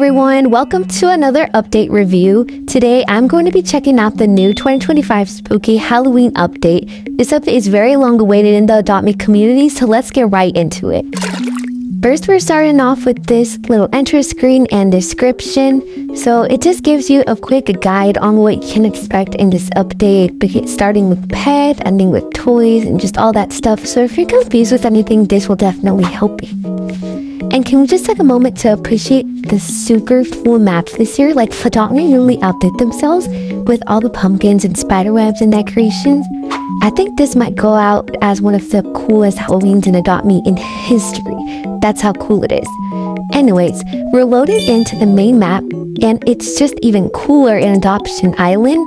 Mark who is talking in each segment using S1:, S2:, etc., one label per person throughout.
S1: everyone, welcome to another update review. Today I'm going to be checking out the new 2025 spooky Halloween update. This update is very long awaited in the Adopt Me community, so let's get right into it. First, we're starting off with this little entry screen and description. So it just gives you a quick guide on what you can expect in this update, starting with pet, ending with toys, and just all that stuff. So if you're confused with anything, this will definitely help you. And can we just take a moment to appreciate the super cool maps this year? Like, Adopt Me really outdid themselves with all the pumpkins and spiderwebs and decorations. I think this might go out as one of the coolest Halloweens in Adopt Me in history. That's how cool it is. Anyways, we're loaded into the main map, and it's just even cooler in Adoption Island,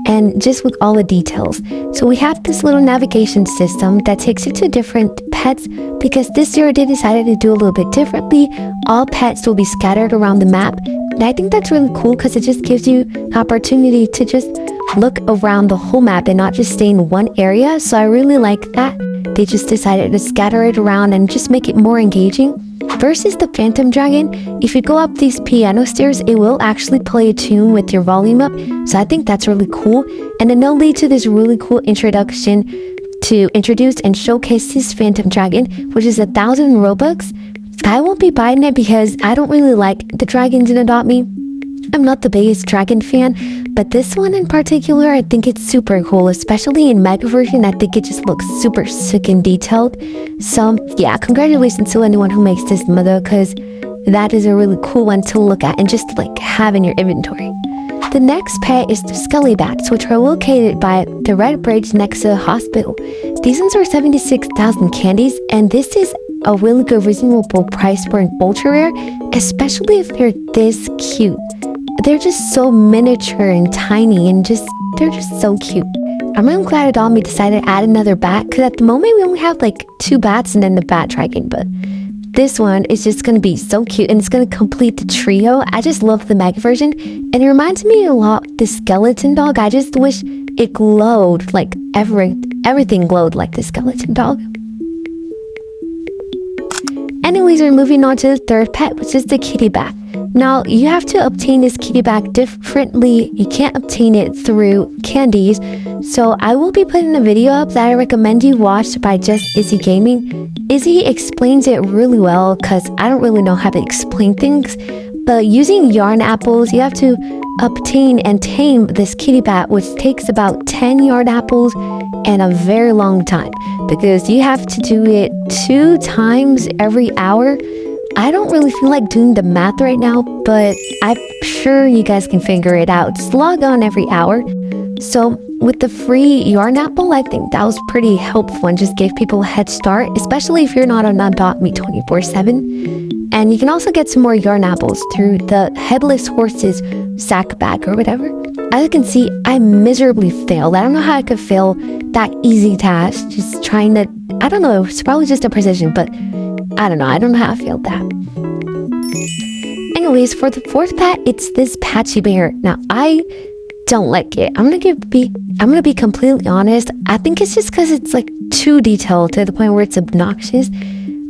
S1: and just with all the details. So we have this little navigation system that takes you to different pets, because this year they decided to do a little bit differently. All pets will be scattered around the map, and I think that's really cool because it just gives you an opportunity to just look around the whole map and not just stay in one area. So I really like that. They just decided to scatter it around and just make it more engaging. Versus the Phantom Dragon, if you go up these piano stairs, it will actually play a tune with your volume up. So I think that's really cool. And then it'll lead to this really cool introduction to introduce and showcase this Phantom Dragon, which is 1,000 Robux. I won't be buying it because I don't really like the dragons in Adopt Me. I'm not the biggest dragon fan, but this one in particular, I think it's super cool, especially in Mega version. I think it just looks super sick and detailed. So yeah, congratulations to anyone who makes this mother, because that is a really cool one to look at and just like have in your inventory. The next pet is the Skelly Bats, which are located by the red bridge next to the hospital. These ones are 76,000 candies, and this is a really good reasonable price for an ultra rare, especially if they're this cute. They're just so miniature and tiny, and they're just so cute. I'm really glad Adopt Me decided to add another bat, because at the moment we only have like 2 bats and then the bat dragon, but this one is just going to be so cute, and it's going to complete the trio. I just love the Mega version, and it reminds me a lot of the skeleton dog. I just wish it glowed like everything glowed like the skeleton dog. Anyways, we're moving on to the third pet, which is the kitty bat. Now, you have to obtain this kitty bat differently. You can't obtain it through candies. So I will be putting a video up that I recommend you watch by just 𝐸𝐶 Gaming. 𝐸𝐶 explains it really well, because I don't really know how to explain things. But using yarn apples, you have to obtain and tame this kitty bat, which takes about 10 yarn apples and a very long time, because you have to do it 2 times every hour. I don't really feel like doing the math right now, but I'm sure you guys can figure it out. Just log on every hour. So with the free yarn apple, I think that was pretty helpful and just gave people a head start, especially if you're not on Adopt Me 24/7. And you can also get some more yarn apples through the Headless Horse's sack bag or whatever. As you can see, I miserably failed. I don't know how I could fail that easy task. Just trying to, I don't know, it's probably just a precision, but I don't know how I failed that. Anyways, for the fourth pet, it's this Patchy Bear. Now, I don't like it. I'm gonna be completely honest. I think it's just because it's like too detailed to the point where it's obnoxious.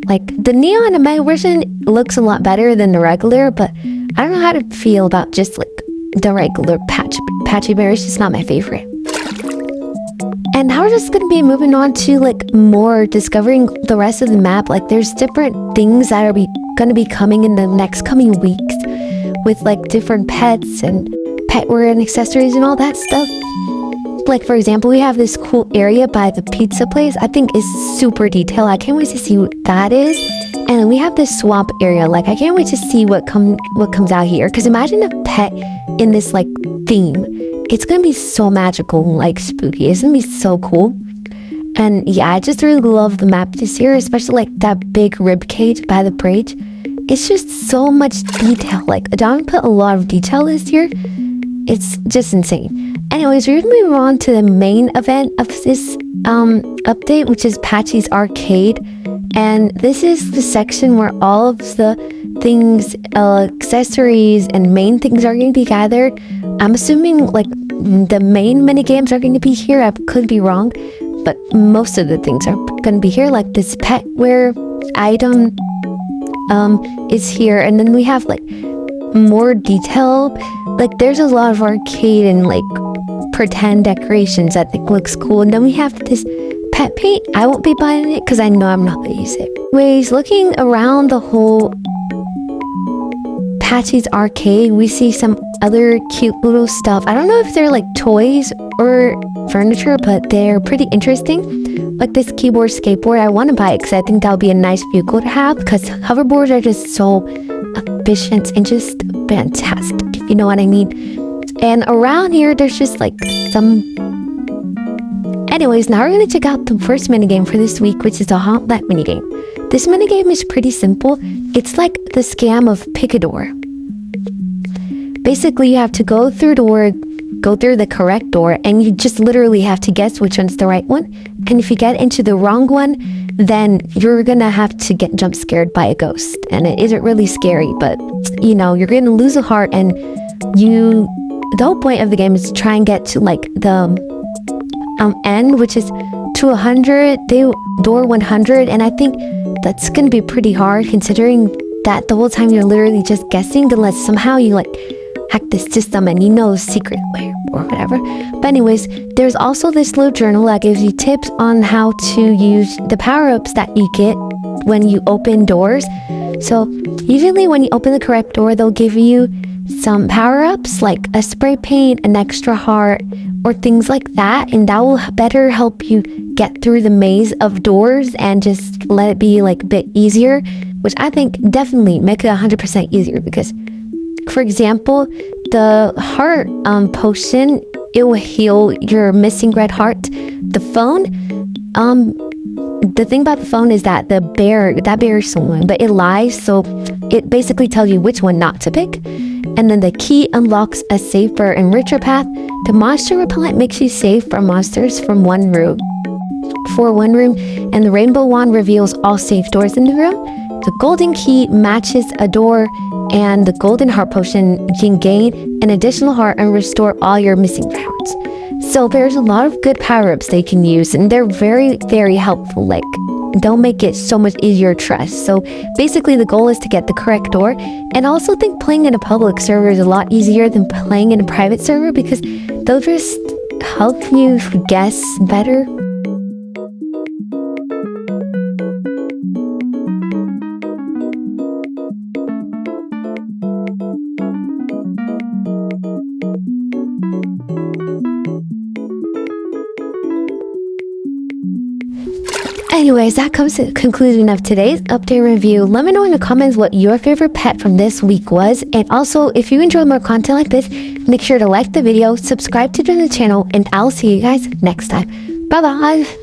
S1: Like, the neon in my version looks a lot better than the regular, but I don't know how to feel about just like the regular Patchy Bear. It's just not my favorite. And now we're just going to be moving on to like more discovering the rest of the map. Like, there's different things that are going to be coming in the next coming weeks with like different pets and petware and accessories and all that stuff. Like, for example, we have this cool area by the pizza place. I think is super detailed. I can't wait to see what that is. And then we have this swamp area. Like, I can't wait to see what comes out here. Because imagine a pet in this like theme. It's gonna be so magical and like spooky. It's gonna be so cool. And yeah, I just really love the map this year, especially like that big rib cage by the bridge. It's just so much detail. Like, Adopt Me put a lot of detail this year. It's just insane. Anyways, we're gonna move on to the main event of this update, which is Patchy's Arcade. And this is the section where all of the things, accessories and main things are going to be gathered. I'm assuming like the main minigames are going to be here. I could be wrong, but most of the things are going to be here. Like, this petware item is here, and then we have like more detail. Like there's a lot of arcade and like pretend decorations that I think looks cool. And then we have this pet paint. I won't be buying it because I know I'm not gonna use it. Anyways, looking around the whole Patchy's arcade, we see some other cute little stuff. I don't know if they're like toys or furniture, but they're pretty interesting. Like this keyboard skateboard, I want to buy it because I think that would be a nice vehicle to have, because hoverboards are just so efficient and just fantastic, if you know what I mean. And around here, there's just like some... Anyways, now we're going to check out the first minigame for this week, which is the Haunt That minigame. This minigame is pretty simple. It's like the scam of pick a door. Basically, you have to go through the correct door, and you just literally have to guess which one's the right one. And if you get into the wrong one, then you're gonna have to get jump scared by a ghost. And it isn't really scary, but you know, you're gonna lose a heart, and the whole point of the game is to try and get to like the end, which is to 100, door 100, and I think that's gonna be pretty hard considering that the whole time you're literally just guessing, unless somehow you like hack the system and you know the secret way or whatever. But anyways, there's also this little journal that gives you tips on how to use the power-ups that you get when you open doors. So usually when you open the correct door, they'll give you some power-ups like a spray paint, an extra heart, or things like that, and that will better help you get through the maze of doors and just let it be like a bit easier, which I think definitely make it 100% easier. Because for example, the heart potion, it will heal your missing red heart. The phone, the thing about the phone is that that bear is someone, but it lies, so it basically tells you which one not to pick. And then the key unlocks a safer and richer path. The monster repellent makes you safe from monsters from one room. And the rainbow wand reveals all safe doors in the room. The golden key matches a door, and the golden heart potion, you can gain an additional heart and restore all your missing rounds. So there's a lot of good power-ups they can use, and they're very, very helpful. Like, they'll make it so much easier to trust. So basically the goal is to get the correct door. And I also think playing in a public server is a lot easier than playing in a private server, because they'll just help you guess better. Anyways, that comes to the conclusion of today's update review. Let me know in the comments what your favorite pet from this week was. And also, if you enjoy more content like this, make sure to like the video, subscribe to the channel, and I'll see you guys next time. Bye bye!